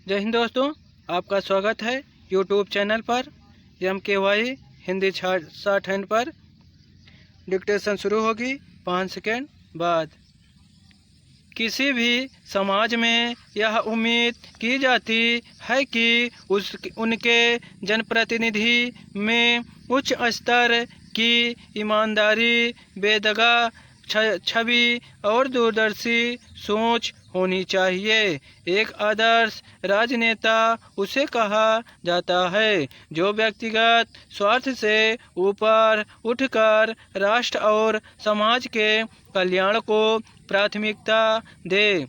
जय हिंद दोस्तों, आपका स्वागत है यूट्यूब चैनल पर। MKY हिंदी 60 पर डिक्टेशन शुरू होगी 5 सेकेंड बाद। किसी भी समाज में यह उम्मीद की जाती है कि उनके जनप्रतिनिधि में उच्च स्तर की ईमानदारी, बेदगा छवि और दूरदर्शी सोच होनी चाहिए। एक आदर्श राजनेता उसे कहा जाता है जो व्यक्तिगत स्वार्थ से ऊपर उठकर राष्ट्र और समाज के कल्याण को प्राथमिकता दे।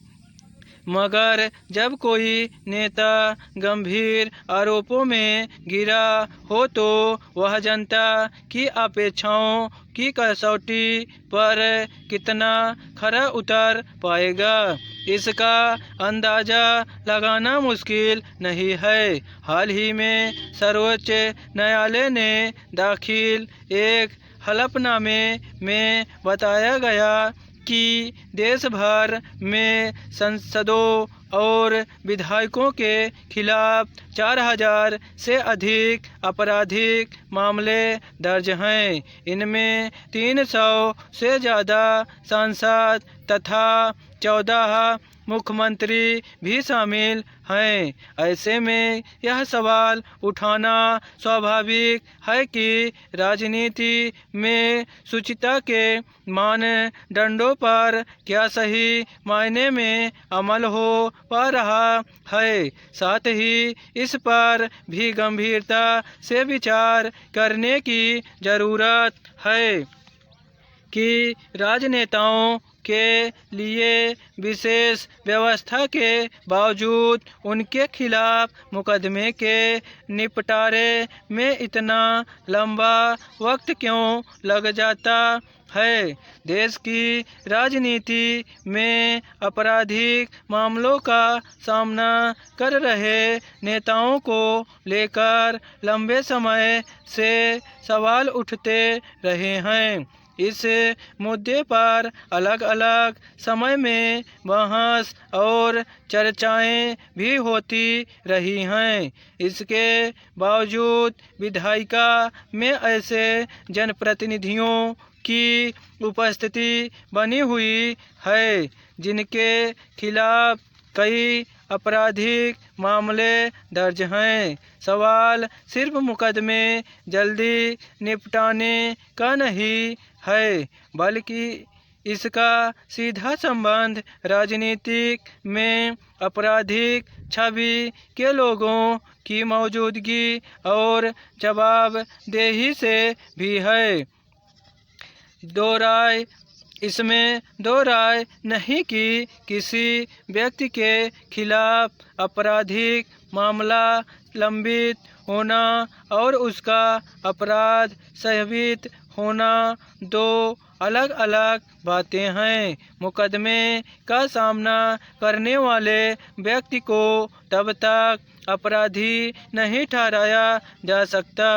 मगर जब कोई नेता गंभीर आरोपों में घिरा हो तो वह जनता की अपेक्षाओं की कसौटी पर कितना खरा उतर पाएगा, इसका अंदाज़ा लगाना मुश्किल नहीं है। हाल ही में सर्वोच्च न्यायालय ने दाखिल एक हलफनामे में बताया गया कि देश भर में सांसदों और विधायकों के खिलाफ 4000 से अधिक आपराधिक मामले दर्ज हैं। इनमें 300 से ज़्यादा सांसद तथा 14 मुख्यमंत्री भी शामिल हैं। ऐसे में यह सवाल उठाना स्वाभाविक है कि राजनीति में शुचिता के मानदंडों पर क्या सही मायने में अमल हो पा रहा है। साथ ही इस पर भी गंभीरता से विचार करने की ज़रूरत है कि राजनेताओं के लिए विशेष व्यवस्था के बावजूद उनके खिलाफ मुकदमे के निपटारे में इतना लंबा वक्त क्यों लग जाता है। देश की राजनीति में आपराधिक मामलों का सामना कर रहे नेताओं को लेकर लंबे समय से सवाल उठते रहे हैं। इस मुद्दे पर अलग अलग समय में बहस और चर्चाएं भी होती रही हैं। इसके बावजूद विधायिका में ऐसे जनप्रतिनिधियों की उपस्थिति बनी हुई है जिनके खिलाफ कई आपराधिक मामले दर्ज हैं। सवाल सिर्फ मुकदमे जल्दी निपटाने का नहीं है, बल्कि इसका सीधा संबंध राजनीतिक में आपराधिक छवि के लोगों की मौजूदगी और जवाबदेही से भी है। इसमें दो राय नहीं कि किसी व्यक्ति के खिलाफ आपराधिक मामला लंबित होना और उसका अपराध साबित होना दो अलग अलग बातें हैं। मुकदमे का सामना करने वाले व्यक्ति को तब तक अपराधी नहीं ठहराया जा सकता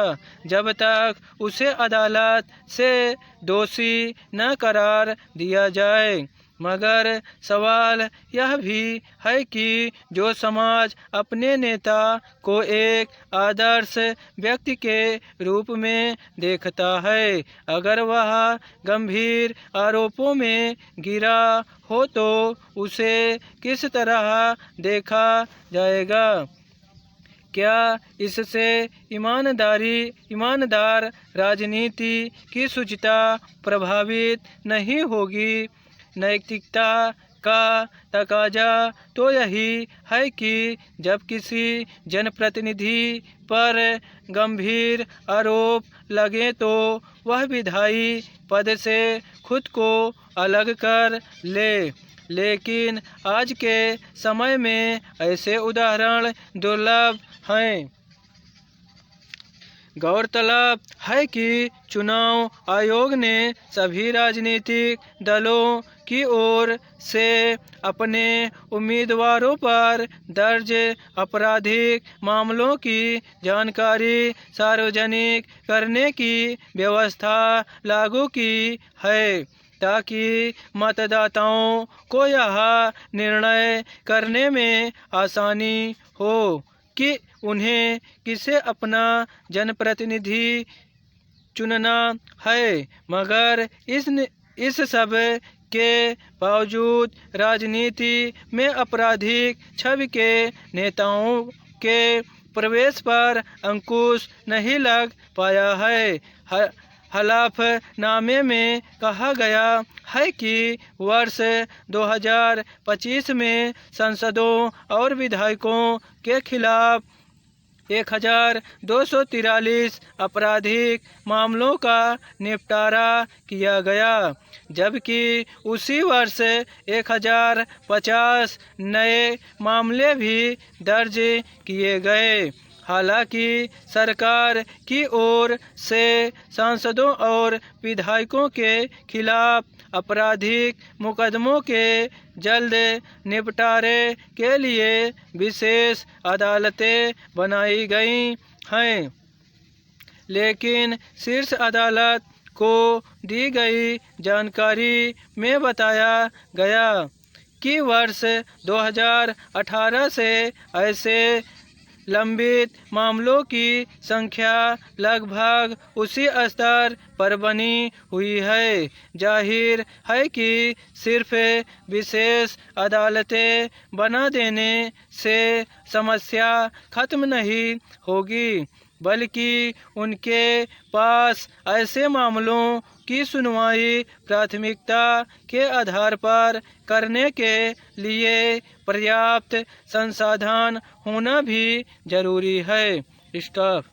जब तक उसे अदालत से दोषी न करार दिया जाए। मगर सवाल यह भी है कि जो समाज अपने नेता को एक आदर्श व्यक्ति के रूप में देखता है, अगर वह गंभीर आरोपों में घिरा हो तो उसे किस तरह देखा जाएगा? क्या इससे ईमानदार राजनीति की शुचिता प्रभावित नहीं होगी? नैतिकता का तकाजा तो यही है कि जब किसी जनप्रतिनिधि पर गंभीर आरोप लगे तो वह विधायी पद से खुद को अलग कर ले। लेकिन आज के समय में ऐसे उदाहरण दुर्लभ हैं। गौरतलब है कि चुनाव आयोग ने सभी राजनीतिक दलों की ओर से अपने उम्मीदवारों पर दर्ज आपराधिक मामलों की जानकारी सार्वजनिक करने की व्यवस्था लागू की है ताकि मतदाताओं को यह निर्णय करने में आसानी हो कि उन्हें किसे अपना जनप्रतिनिधि चुनना है, मगर इस सब के बावजूद राजनीति में आपराधिक छवि के नेताओं के प्रवेश पर अंकुश नहीं लग पाया है। हलफनामे में कहा गया है कि वर्ष 2025 में सांसदों और विधायकों के खिलाफ 1243 आपराधिक मामलों का निपटारा किया गया, जबकि उसी वर्ष 1050 नए मामले भी दर्ज किए गए। हालांकि सरकार की ओर से सांसदों और विधायकों के खिलाफ आपराधिक मुकदमों के जल्द निपटारे के लिए विशेष अदालतें बनाई गई हैं, लेकिन शीर्ष अदालत को दी गई जानकारी में बताया गया कि वर्ष 2018 से ऐसे लंबित मामलों की संख्या लगभग उसी स्तर पर बनी हुई है। जाहिर है कि सिर्फ विशेष अदालतें बना देने से समस्या खत्म नहीं होगी, बल्कि उनके पास ऐसे मामलों की सुनवाई प्राथमिकता के आधार पर करने के लिए पर्याप्त संसाधन होना भी जरूरी है। स्टॉप।